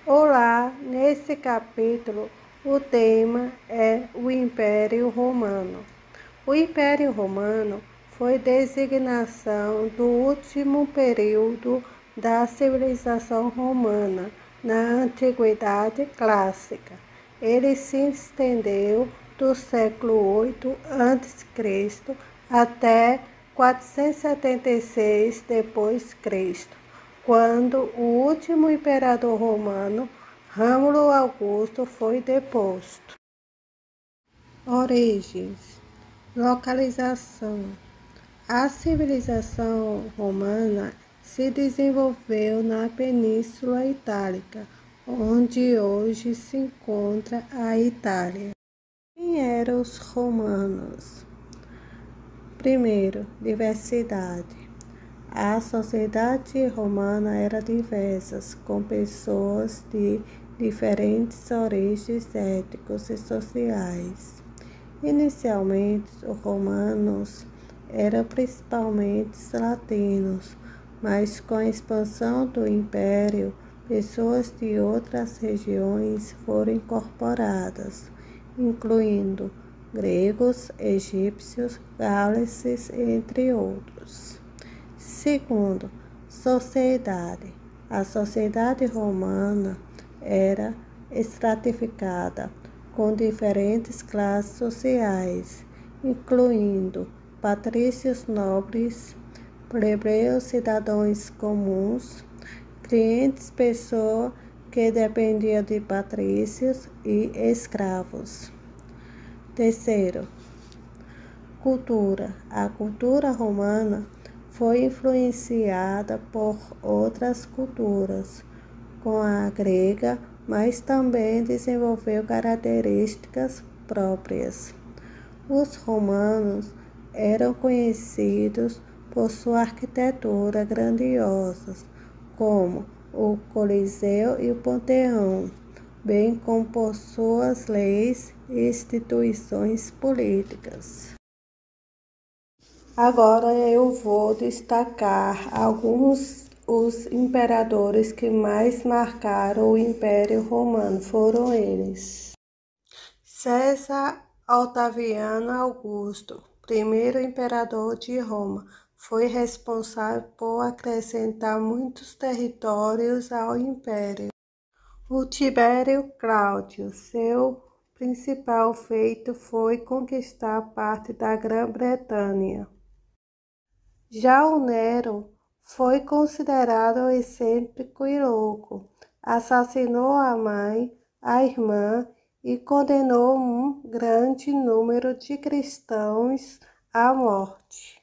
Olá, nesse capítulo o tema é o Império Romano. O Império Romano foi designação do último período da civilização romana na Antiguidade Clássica. Ele se estendeu do século 8 a.C. até 476 d.C., quando o último imperador romano, Rômulo Augusto, foi deposto. Origens. Localização. A civilização romana se desenvolveu na Península Itálica, onde hoje se encontra a Itália. Quem eram os romanos? Primeiro, diversidade. A sociedade romana era diversa, com pessoas de diferentes origens étnicas e sociais. Inicialmente, os romanos eram principalmente latinos, mas com a expansão do império, pessoas de outras regiões foram incorporadas, incluindo gregos, egípcios, gauleses, entre outros. Segundo, sociedade. A sociedade romana era estratificada com diferentes classes sociais, incluindo patrícios nobres, plebeus, cidadãos comuns, clientes, pessoas que dependiam de patrícios e escravos. Terceiro, cultura. A cultura romana foi influenciada por outras culturas, com a grega, mas também desenvolveu características próprias. Os romanos eram conhecidos por sua arquitetura grandiosa, como o Coliseu e o Panteão, bem como por suas leis e instituições políticas. Agora eu vou destacar alguns os imperadores que mais marcaram o Império Romano. Foram eles: César Otaviano Augusto, primeiro imperador de Roma, foi responsável por acrescentar muitos territórios ao império. O Tibério Cláudio, seu principal feito foi conquistar parte da Grã-Bretanha. Já o Nero foi considerado excêntrico e louco, assassinou a mãe, a irmã e condenou um grande número de cristãos à morte.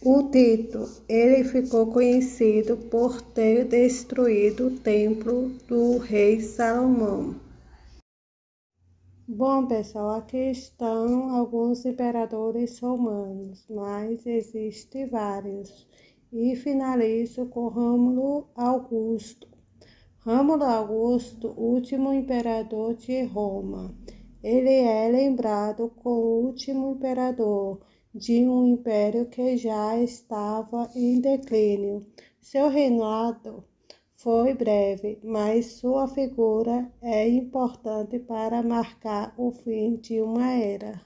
O Tito, ele ficou conhecido por ter destruído o templo do rei Salomão. Bom, pessoal, aqui estão alguns imperadores romanos, mas existem vários. E finalizo com Rômulo Augusto. Rômulo Augusto, último imperador de Roma. Ele é lembrado como o último imperador de um império que já estava em declínio. Seu reinado foi breve, mas sua figura é importante para marcar o fim de uma era.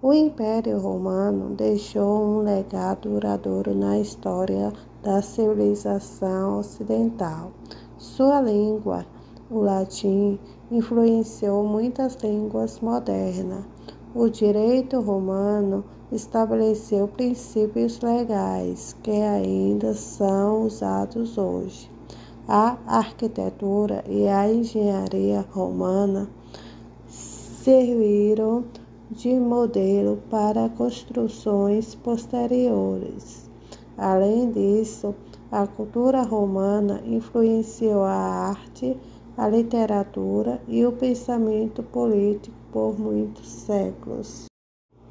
O Império Romano deixou um legado duradouro na história da civilização ocidental. Sua língua, o latim, influenciou muitas línguas modernas. O direito romano estabeleceu princípios legais que ainda são usados hoje. A arquitetura e a engenharia romana serviram de modelo para construções posteriores. Além disso, a cultura romana influenciou a arte, a literatura e o pensamento político por muitos séculos.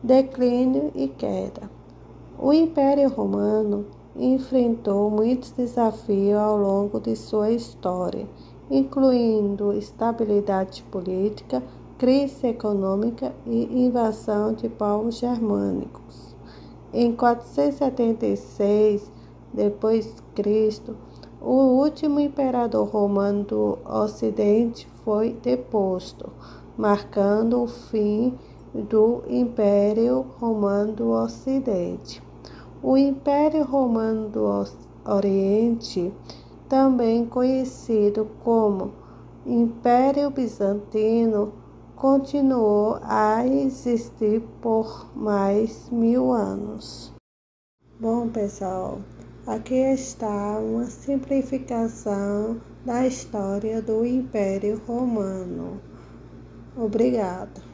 Declínio e queda. O Império Romano enfrentou muitos desafios ao longo de sua história, incluindo instabilidade política, crise econômica e invasão de povos germânicos. Em 476 d.C., O último imperador romano do Ocidente foi deposto, marcando o fim do Império Romano do Ocidente. O Império Romano do Oriente, também conhecido como Império Bizantino, continuou a existir por mais 1000 anos. Bom, pessoal, aqui está uma simplificação da história do Império Romano. Obrigada.